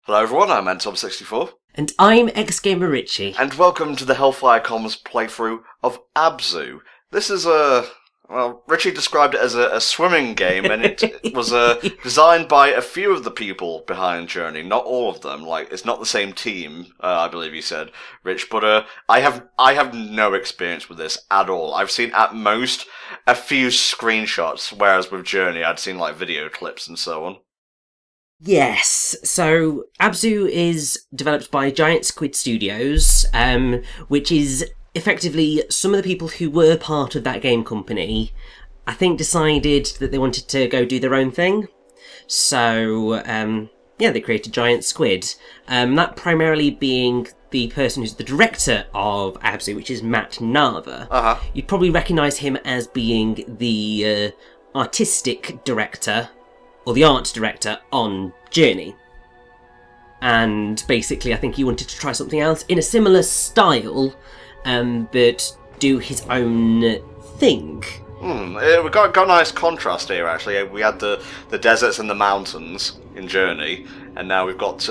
Hello everyone, I'm NTom64. And I'm Ex-Gamer Richy. And welcome to the HellfireComms playthrough of ABZû. This is well, Richy described it as a swimming game, and it was designed by a few of the people behind Journey, not all of them. Like, it's not the same team, I believe you said, Rich, but I have no experience with this at all. I've seen at most a few screenshots, whereas with Journey I'd seen like video clips and so on. Yes, so ABZû is developed by Giant Squid Studios, which is effectively some of the people who were part of that game company, I think, decided that they wanted to go do their own thing. So, yeah, they created Giant Squid. That primarily being the person who's the director of ABZû, which is Matt Nava. You'd probably recognise him as being the artistic director, or the art director on Journey. And basically I think he wanted to try something else in a similar style, but do his own thing. We've got a nice contrast here, actually. We had the deserts and the mountains in Journey, and now we've got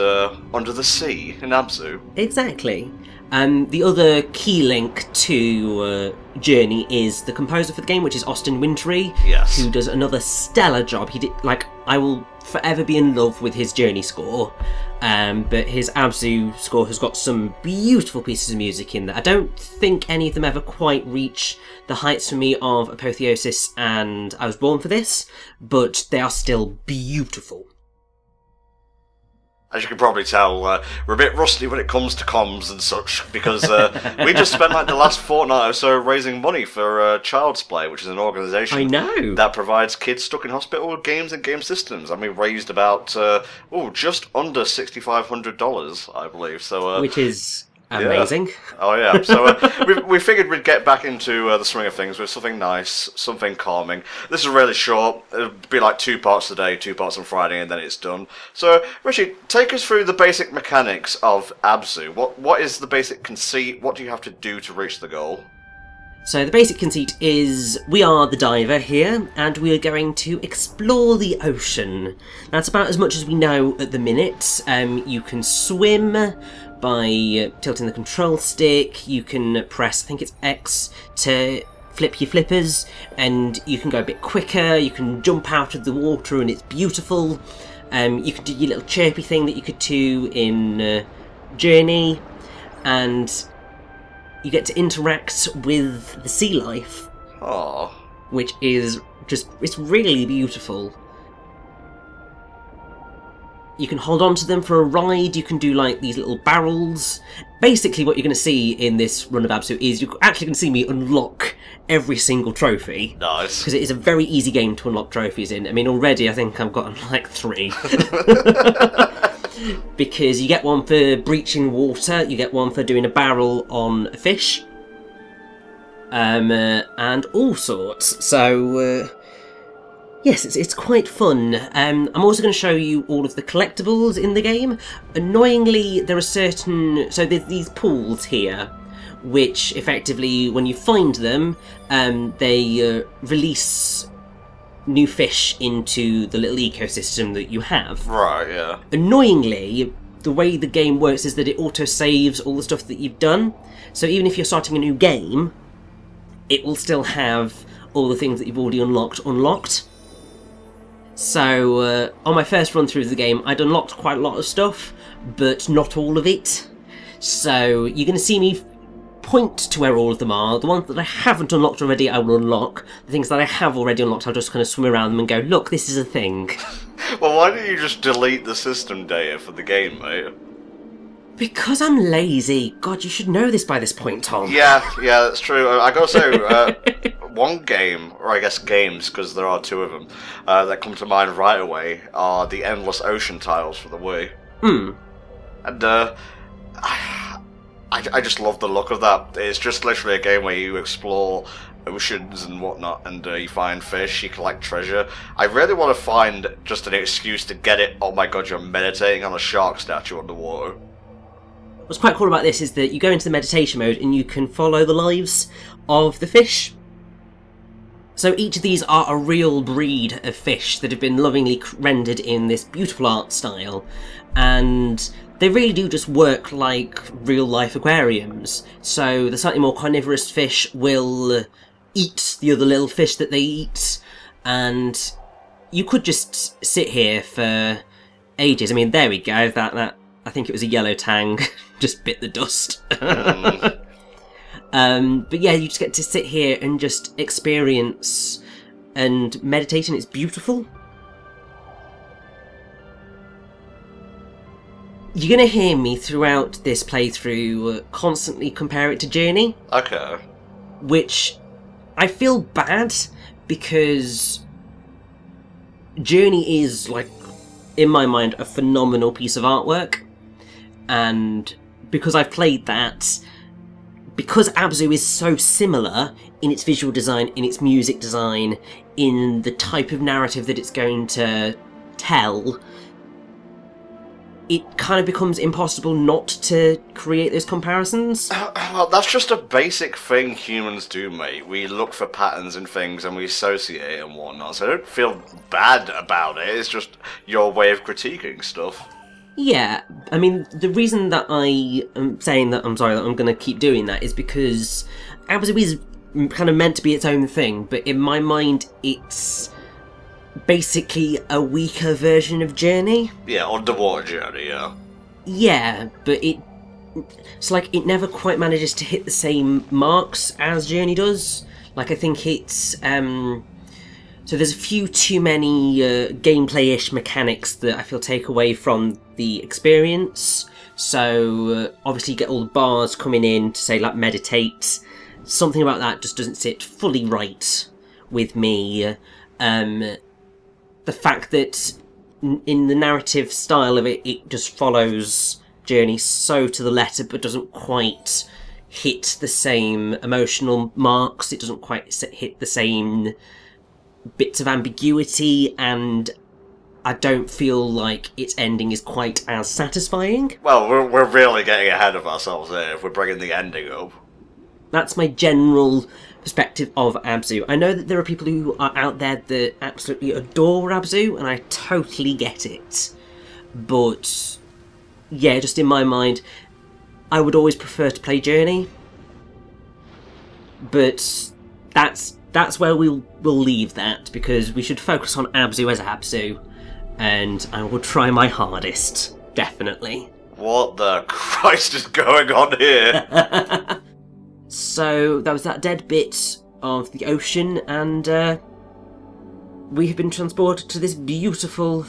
under the sea in ABZû. Exactly. The other key link to Journey is the composer for the game, which is Austin Wintory, yes, who does another stellar job. He did, like, I will forever be in love with his Journey score, but his ABZû score has got some beautiful pieces of music in there. I don't think any of them ever quite reach the heights for me of Apotheosis and I Was Born for This, but they are still beautiful. As you can probably tell, we're a bit rusty when it comes to comms and such, because we just spent like the last fortnight or so raising money for Child's Play, which is an organisation that provides kids stuck in hospital with games and game systems. And we raised about, just under $6,500, I believe. So, which is amazing. Yeah. Oh yeah, so we figured we'd get back into the swing of things with something nice, something calming. This is really short. It'll be like 2 parts today, 2 parts on Friday, and then it's done. So, Richy, take us through the basic mechanics of ABZû. What is the basic conceit? What do you have to do to reach the goal? So the basic conceit is we are the diver here, and we are going to explore the ocean. That's about as much as we know at the minute. You can swim by tilting the control stick. You can press, I think it's X, to flip your flippers, and you can go a bit quicker. You can jump out of the water, and it's beautiful. You can do your little chirpy thing that you could do in Journey, and you get to interact with the sea life. Aww. Which is just, it's really beautiful. You can hold on to them for a ride, you can do like these little barrels. Basically what you're going to see in this run of ABZû is you're actually going to see me unlock every single trophy. Nice. Because it is a very easy game to unlock trophies in. I mean, already I think I've gotten like 3. Because you get one for breaching water, you get one for doing a barrel on a fish, and all sorts. So, yes, it's quite fun. I'm also going to show you all of the collectibles in the game. Annoyingly, there are certain... So there's these pools here, which effectively, when you find them, they release new fish into the little ecosystem that you have. Right, yeah. Annoyingly, the way the game works is that it auto-saves all the stuff that you've done. So even if you're starting a new game, it will still have all the things that you've already unlocked. So, on my first run through the game, I'd unlocked quite a lot of stuff, but not all of it. So, you're going to see me point to where all of them are. The ones that I haven't unlocked already, I will unlock. The things that I have already unlocked, I'll just kind of swim around them and go, look, this is a thing. Well, why don't you just delete the system data for the game, mate? Because I'm lazy. God, you should know this by this point, Tom. Yeah, that's true. I gotta say, one game, or I guess games, because there are 2 of them, that come to mind right away are the Endless Ocean titles for the Wii. And, I just love the look of that. It's just literally a game where you explore oceans and whatnot, and you find fish, you collect treasure. I really want to find just an excuse to get it, oh my god, you're meditating on a shark statue underwater. What's quite cool about this is that you go into the meditation mode and you can follow the lives of the fish. So each of these are a real breed of fish that have been lovingly rendered in this beautiful art style, and they really do just work like real-life aquariums. So the slightly more carnivorous fish will eat the other little fish that they eat, and you could just sit here for ages. I mean, there we go, that I think it was a yellow tang, just bit the dust. But yeah, you just get to sit here and just experience and meditate, and it's beautiful. You're going to hear me throughout this playthrough constantly compare it to Journey. Okay. Which I feel bad, because Journey is, like, in my mind, a phenomenal piece of artwork. And because I've played that, because ABZÜ is so similar in its visual design, in its music design, in the type of narrative that it's going to tell, it kind of becomes impossible not to create those comparisons. Well, that's just a basic thing humans do, mate. We look for patterns in things and we associate and whatnot, so I don't feel bad about it. It's just your way of critiquing stuff. Yeah, I mean, the reason that I am saying that I'm going to keep doing that is because ABZÜ is kind of meant to be its own thing, but in my mind it's basically a weaker version of Journey. Yeah, underwater Journey, yeah. Yeah, but it's like it never quite manages to hit the same marks as Journey does. Like, I think it's so there's a few too many gameplay-ish mechanics that I feel take away from the experience. So obviously you get all the bars coming in to say, like, meditate. Something about that just doesn't sit fully right with me. The fact that in the narrative style of it, it just follows Journey so to the letter, but doesn't quite hit the same emotional marks. It doesn't quite hit the same bits of ambiguity, and I don't feel like its ending is quite as satisfying. Well, we're really getting ahead of ourselves here if we're bringing the ending up. That's my general perspective of ABZÜ. I know that there are people who are out there that absolutely adore ABZÜ, and I totally get it. But yeah, just in my mind, I would always prefer to play Journey. But that's where we'll leave that, because we should focus on ABZÜ as ABZÜ, and I will try my hardest, definitely. What the Christ is going on here? So that was that dead bit of the ocean, and we have been transported to this beautiful,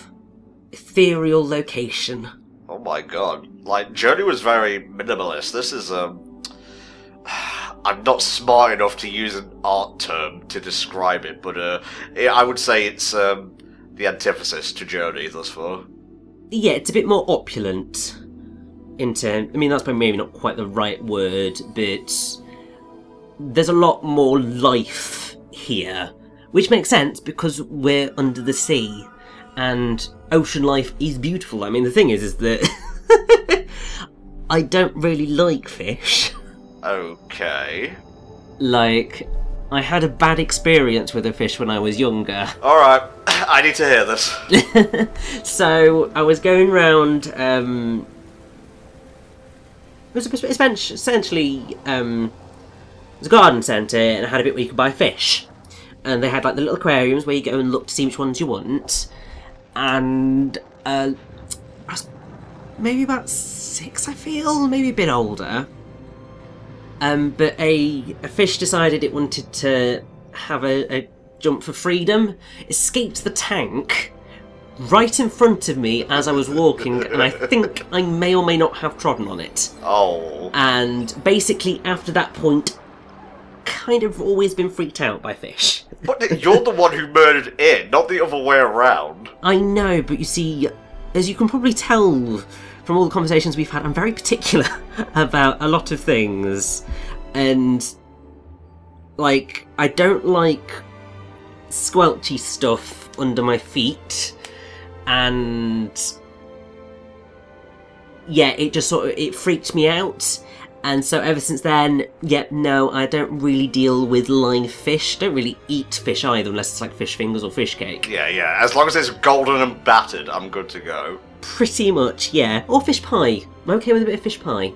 ethereal location. Oh my god. Like, Journey was very minimalist. This is, I'm not smart enough to use an art term to describe it, but I would say it's the antithesis to Journey thus far. Yeah, it's a bit more opulent. I mean, that's maybe not quite the right word, but there's a lot more life here, which makes sense because we're under the sea, and ocean life is beautiful. I mean, the thing is that I don't really like fish. Okay. Like, I had a bad experience with a fish when I was younger. Alright, I need to hear this. So, I was going round, it was essentially, it was a garden centre, and it had a bit where you could buy fish. And they had, like, the little aquariums where you go and look to see which ones you want. And, I was maybe about 6, I feel, maybe a bit older. But a fish decided it wanted to have a jump for freedom, escaped the tank right in front of me as I was walking, and I think I may or may not have trodden on it. Oh. And basically, after that point, kind of always been freaked out by fish. But you're the one who murdered it, not the other way around. I know, but you see, as you can probably tell from all the conversations we've had, I'm very particular about a lot of things. And, like, I don't like squelchy stuff under my feet. And yeah, it just sort of, it freaked me out. And so ever since then, no, I don't really deal with live fish. Don't really eat fish either, unless it's like fish fingers or fish cake. Yeah. As long as it's golden and battered, I'm good to go. Pretty much, yeah. Or fish pie. I'm okay with a bit of fish pie.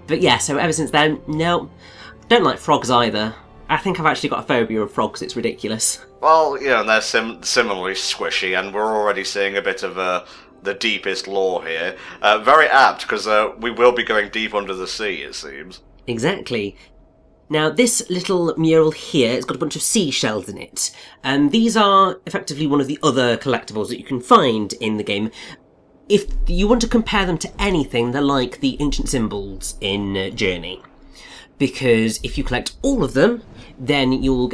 But yeah, so ever since then, no. Don't like frogs either. I think I've actually got a phobia of frogs, it's ridiculous. Well, they're similarly squishy, and we're already seeing a bit of the deepest lore here. Very apt, because we will be going deep under the sea, it seems. Exactly. Now, this little mural here, it's got a bunch of seashells in it. And these are effectively one of the other collectibles that you can find in the game. If you want to compare them to anything, they're like the ancient symbols in Journey. Because if you collect all of them, then you'll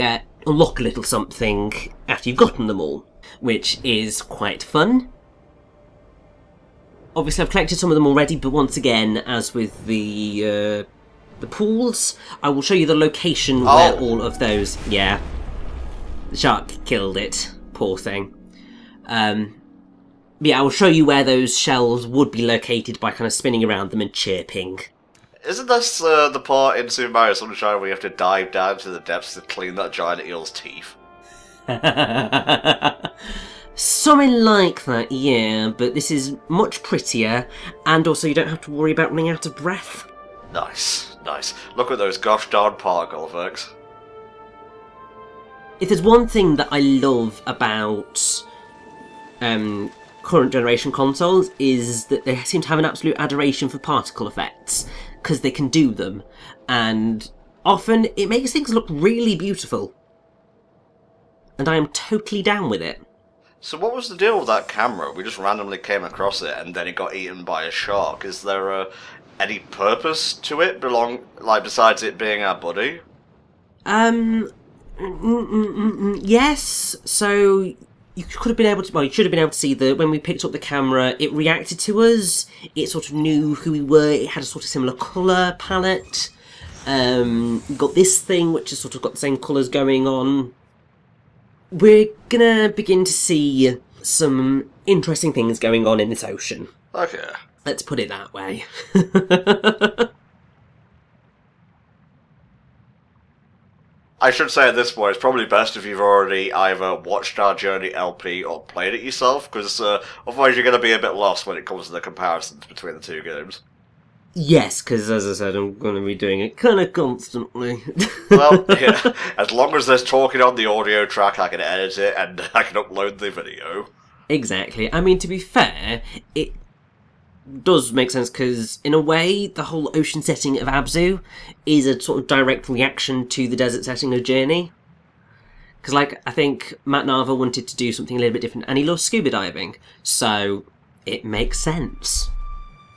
unlock a little something after you've gotten them all, which is quite fun. Obviously, I've collected some of them already, but once again, as with the pools, I will show you the location where all of those... Yeah. The shark killed it. Poor thing. Yeah, I will show you where those shells would be located by kind of spinning around them and chirping. Isn't this the part in Super Mario Sunshine where you have to dive down to the depths to clean that giant eel's teeth? Something like that, yeah, but this is much prettier, and also you don't have to worry about running out of breath. Nice. Look at those gosh darn particle effects. If there's one thing that I love about current generation consoles, is that they seem to have an absolute adoration for particle effects, because they can do them, and often it makes things look really beautiful. And I am totally down with it. So what was the deal with that camera? We just randomly came across it and then it got eaten by a shark. Is there any purpose to it besides it being our buddy? Yes. So you could have been able to. Well, you should have been able to see that when we picked up the camera, it reacted to us. It sort of knew who we were. It had a sort of similar colour palette. Got this thing which has sort of got the same colours going on. We're gonna begin to see some interesting things going on in this ocean. Okay. Let's put it that way. I should say at this point, it's probably best if you've already either watched our Journey LP or played it yourself, because otherwise you're going to be a bit lost when it comes to the comparisons between the two games. Yes, because as I said, I'm going to be doing it kind of constantly. Well, yeah, as long as there's talking on the audio track, I can edit it and I can upload the video. Exactly. I mean, to be fair, it does make sense, because in a way, the whole ocean setting of ABZÜ is a sort of direct reaction to the desert setting of Journey. Because, like, I think Matt Nava wanted to do something a little bit different, and he loves scuba diving, so it makes sense.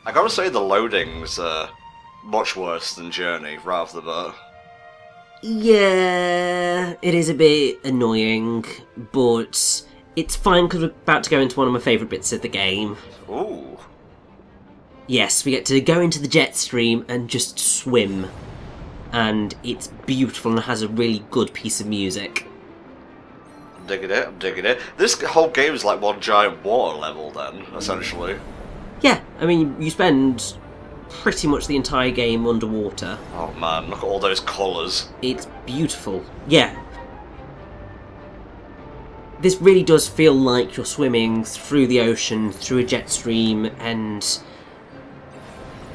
I gotta say the loading's much worse than Journey, rather than... Yeah, it is a bit annoying, but it's fine because we're about to go into one of my favourite bits of the game. Ooh. Yes, we get to go into the jet stream and just swim. And it's beautiful and has a really good piece of music. I'm digging it. This whole game is like one giant water level then, essentially. Yeah, I mean, you spend pretty much the entire game underwater. Oh man, look at all those colours. It's beautiful. Yeah. This really does feel like you're swimming through the ocean, through a jet stream, and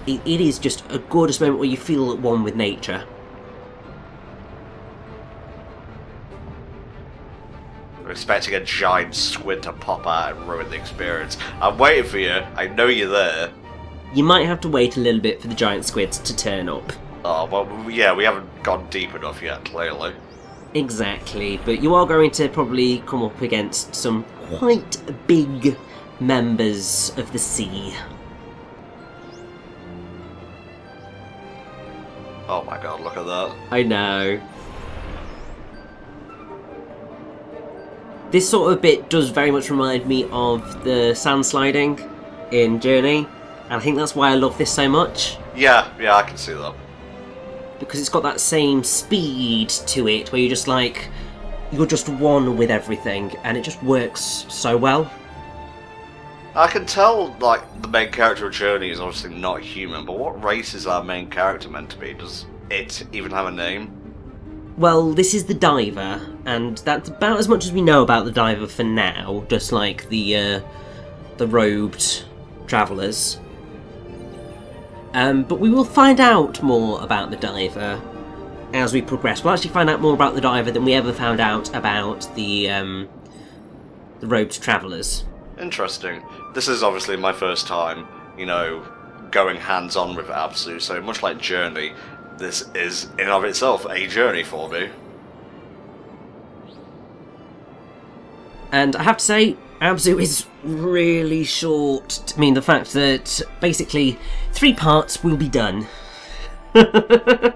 it is just a gorgeous moment where you feel at one with nature. I'm expecting a giant squid to pop out and ruin the experience. I'm waiting for you. I know you're there. You might have to wait a little bit for the giant squids to turn up. Oh, well, yeah, we haven't gone deep enough yet, clearly. Exactly, but you are going to probably come up against some quite big members of the sea. Oh my god, look at that. I know. This sort of bit does very much remind me of the sand sliding in Journey, and I think that's why I love this so much. Yeah, I can see that. Because it's got that same speed to it, where you're just like, you're just one with everything, and it just works so well. I can tell, like, the main character of Journey is obviously not human, but what race is our main character meant to be? Does it even have a name? Well, this is the Diver, and that's about as much as we know about the Diver for now, just like the robed travellers. But we will find out more about the Diver as we progress. We'll actually find out more about the Diver than we ever found out about the robed travellers. Interesting. This is obviously my first time, you know, going hands-on with ABZÜ, so much like Journey, this is, in and of itself, a journey for me. And I have to say, ABZÜ is really short. I mean, the fact that basically 3 parts will be done. I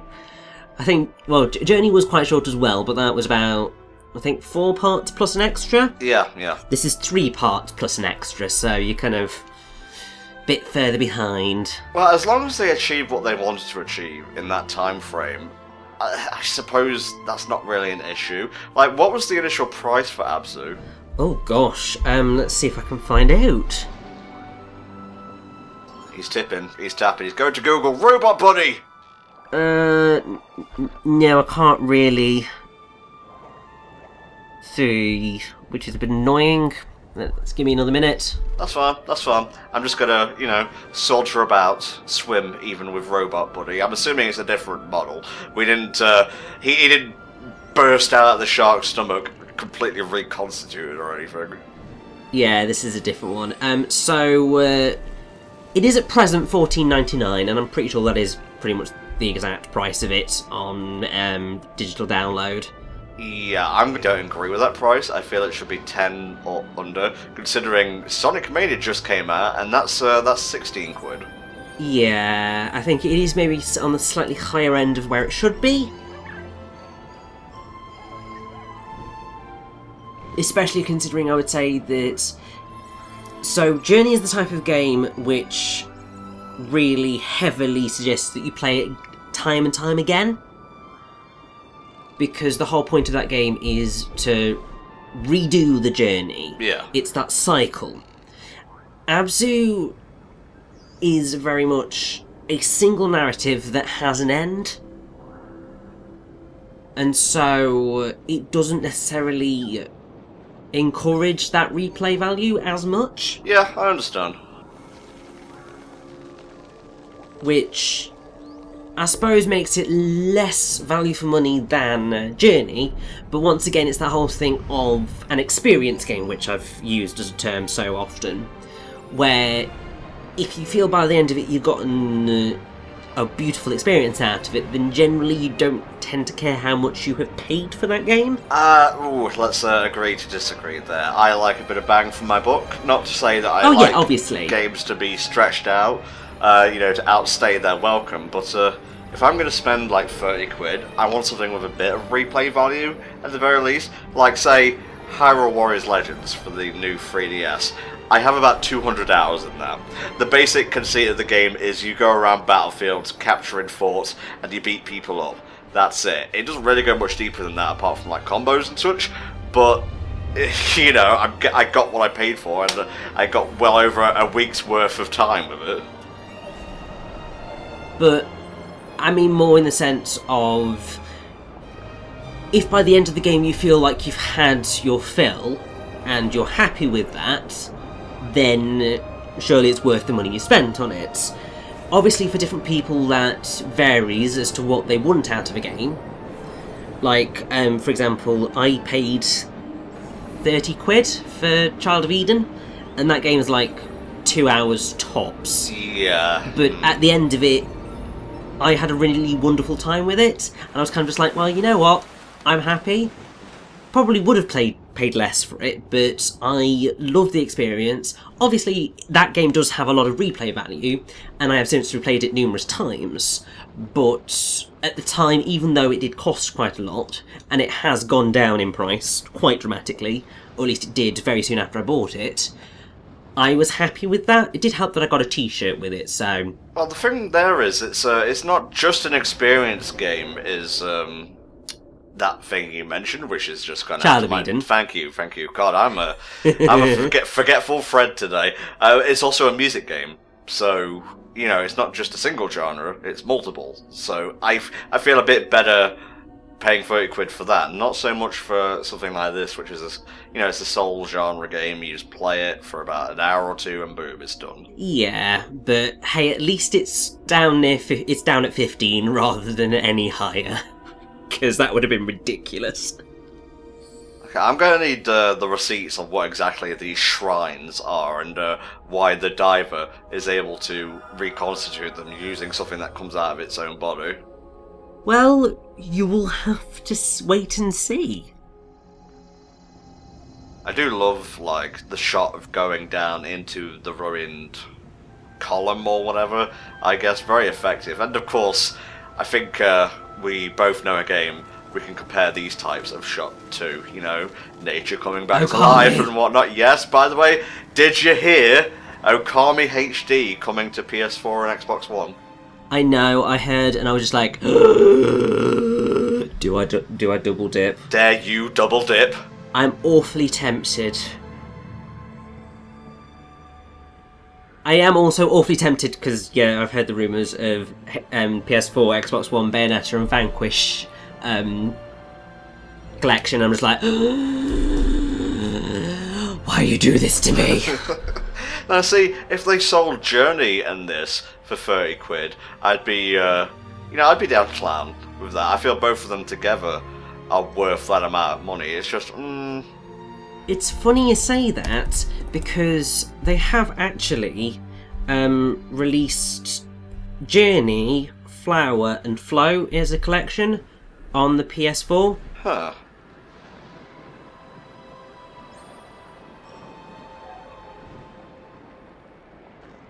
think, well, Journey was quite short as well, but that was about, I think, 4 parts plus an extra? Yeah. This is 3 parts plus an extra, so you're kind of a bit further behind. Well, as long as they achieve what they wanted to achieve in that time frame, I suppose that's not really an issue. Like, what was the initial price for ABZÜ? Oh gosh, let's see if I can find out. He's tipping, he's tapping, he's going to Google Robot Buddy! No, I can't really see, which is a bit annoying. Let's give me another minute. That's fine, that's fine. I'm just gonna, you know, saunter about, swim even with Robot Buddy. I'm assuming it's a different model. We didn't, he didn't burst out of the shark's stomach completely reconstituted or anything. Yeah, this is a different one. So, it is at present $14.99, and I'm pretty sure that is pretty much the exact price of it on digital download. Yeah, I don't agree with that price. I feel it should be 10 or under, considering Sonic Mania just came out, and that's 16 quid. Yeah, I think it is maybe on the slightly higher end of where it should be. Especially considering, I would say that... So, Journey is the type of game which really heavily suggests that you play it time and time again. Because the whole point of that game is to redo the journey. Yeah. It's that cycle. ABZÜ is very much a single narrative that has an end. And so it doesn't necessarily encourage that replay value as much. Yeah, I understand. Which I suppose makes it less value for money than Journey, but once again it's that whole thing of an experience game, which I've used as a term so often, where if you feel by the end of it you've gotten a beautiful experience out of it, then generally you don't tend to care how much you have paid for that game. Let's agree to disagree there. I like a bit of bang for my buck. Not to say that I like obviously games to be stretched out, you know, to outstay their welcome, but if I'm going to spend like 30 quid, I want something with a bit of replay value, at the very least. Like, say, Hyrule Warriors Legends for the new 3DS. I have about 200 hours in that. The basic conceit of the game is you go around battlefields, capturing forts, and you beat people up. That's it. It doesn't really go much deeper than that, apart from like combos and such, but you know, I got what I paid for, and I got well over a week's worth of time with it. But I mean more in the sense of, if by the end of the game you feel like you've had your fill and you're happy with that, then surely it's worth the money you spent on it. Obviously for different people that varies as to what they want out of a game. Like, for example, I paid 30 quid for Child of Eden, and that game is like 2 hours tops. Yeah. But at the end of it, I had a really wonderful time with it, and I was kind of just like, well, you know what, I'm happy. Probably would have paid less for it, but I loved the experience. Obviously, that game does have a lot of replay value, and I have since replayed it numerous times, but at the time, even though it did cost quite a lot, and it has gone down in price quite dramatically, or at least it did very soon after I bought it, I was happy with that. It did help that I got a t-shirt with it, so... Well, the thing there is, it's not just an experience game, is that thing you mentioned, which is just kind of Child of Eden. Thank you. God, I'm a forgetful Fred today. It's also a music game, so you know it's not just a single genre; it's multiple. So I feel a bit better paying 30 quid for that, not so much for something like this, which is it's a sole genre game. You just play it for about an hour or two, and boom, it's done. Yeah, but hey, at least it's down at 15 rather than any higher. Because that would have been ridiculous. Okay, I'm going to need the receipts of what exactly these shrines are and why the diver is able to reconstitute them using something that comes out of its own body. Well, you will have to wait and see. I do love, like, the shot of going down into the ruined column or whatever. I guess very effective. And of course, I think we both know a game we can compare these types of shot to, you know, nature coming back to life and whatnot. Yes, by the way, did you hear Okami HD coming to PS4 and Xbox One? I know, I heard, and I was just like, do I double dip? Dare you double dip? I'm awfully tempted. I am also awfully tempted because, yeah, I've heard the rumours of PS4, Xbox One, Bayonetta and Vanquish collection. I'm just like, why you do this to me? Now see, if they sold Journey and this for 30 quid, I'd be, I'd be down to clown with that. I feel both of them together are worth that amount of money. It's just, It's funny you say that, because they have actually released Journey, Flower and Flow as a collection on the PS4. Huh.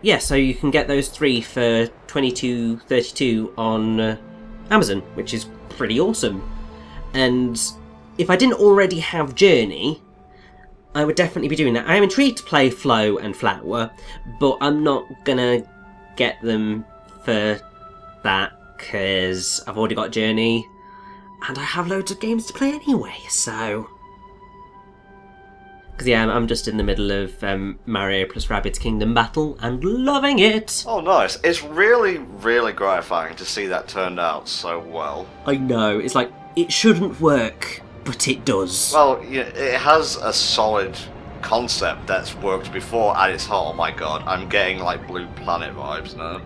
Yeah, so you can get those three for $22.32 on Amazon, which is pretty awesome. And if I didn't already have Journey, I would definitely be doing that. I am intrigued to play Flow and Flower, but I'm not gonna get them for that because I've already got Journey, and I have loads of games to play anyway, so... Because yeah, I'm just in the middle of Mario plus Rabbids Kingdom Battle and loving it! Oh nice. It's really, really gratifying to see that turned out so well. I know, it's like, it shouldn't work, but it does. Well, yeah, it has a solid concept that's worked before at its heart. Oh my god, I'm getting like Blue Planet vibes now.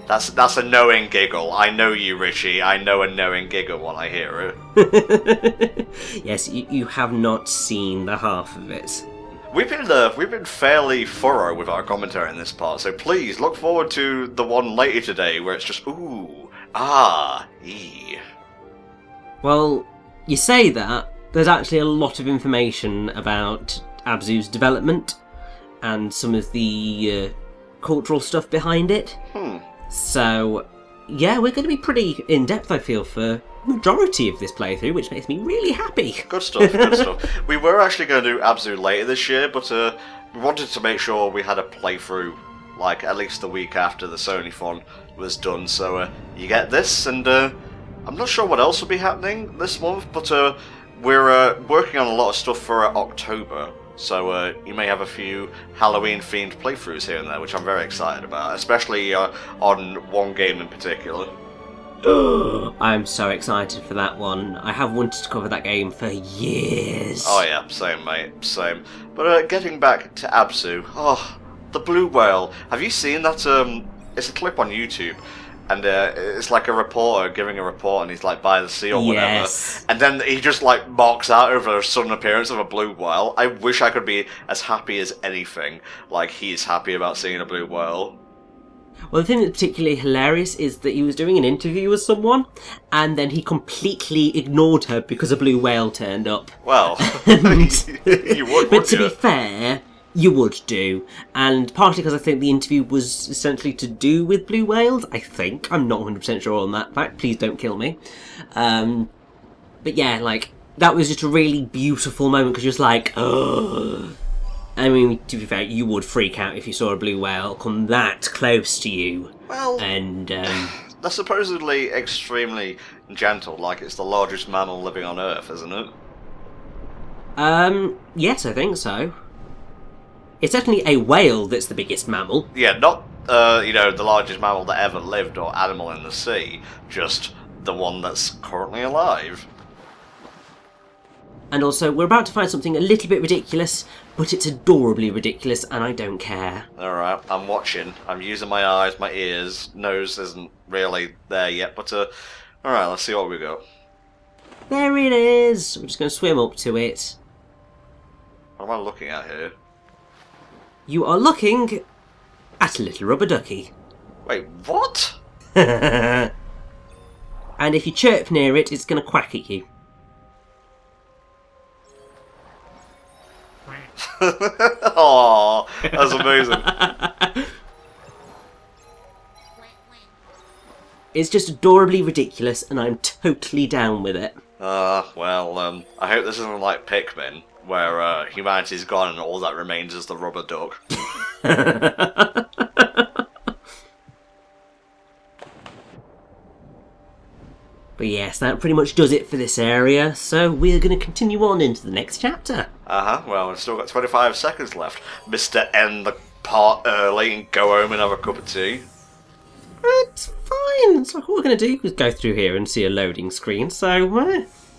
That's a knowing giggle. I know you, Richy. I know a knowing giggle when I hear it. Yes, you have not seen the half of it. We've been fairly thorough with our commentary in this part, so please look forward to the one later today where it's just ooh, ah, ee. Well, you say that, there's actually a lot of information about ABZÜ's development and some of the cultural stuff behind it. So, yeah, we're going to be pretty in-depth, I feel, for the majority of this playthrough, which makes me really happy. Good stuff, good stuff. We were actually going to do ABZÜ later this year, but we wanted to make sure we had a playthrough, like, at least the week after the Sony Fun was done. So, you get this, and I'm not sure what else will be happening this month, but we're working on a lot of stuff for October. So you may have a few Halloween-themed playthroughs here and there, which I'm very excited about, especially on one game in particular. I'm so excited for that one. I have wanted to cover that game for years. Oh yeah, same mate, same. But getting back to ABZÜ, oh, the blue whale. Have you seen that? It's a clip on YouTube. And it's like a reporter giving a report, and he's like by the sea or whatever. Yes. And then he just like marks out over a sudden appearance of a blue whale. I wish I could be as happy as anything like he's happy about seeing a blue whale. Well, the thing that's particularly hilarious is that he was doing an interview with someone, and then he completely ignored her because a blue whale turned up. Well, you would, but to be fair, you would do, and partly because I think the interview was essentially to do with blue whales, I think. I'm not 100% sure on that fact, please don't kill me. But yeah, like, that was just a really beautiful moment, because you're just like, ugh. I mean, to be fair, you would freak out if you saw a blue whale come that close to you. Well, and they're supposedly extremely gentle, like it's the largest mammal living on Earth, isn't it? Yes, I think so. It's definitely a whale that's the biggest mammal. Yeah, not, the largest mammal that ever lived or animal in the sea, just the one that's currently alive. And also, we're about to find something a little bit ridiculous, but it's adorably ridiculous, and I don't care. Alright, I'm watching. I'm using my eyes, my ears. Nose isn't really there yet, but, alright, let's see what we got. There it is! We're just going to swim up to it. What am I looking at here? You are looking at a little rubber ducky. Wait, what? And if you chirp near it, it's going to quack at you. Aww, that's amazing. It's just adorably ridiculous, and I'm totally down with it. Well, I hope this isn't like Pikmin, where humanity's gone and all that remains is the rubber duck. But yes, that pretty much does it for this area, so we're going to continue on into the next chapter. Well, we've still got 25 seconds left. Mr. End the part early and go home and have a cup of tea. It's fine. So what we're going to do is go through here and see a loading screen, so...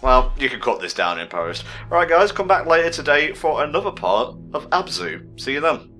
Well, you can cut this down in post. Alright guys, come back later today for another part of ABZû. See you then.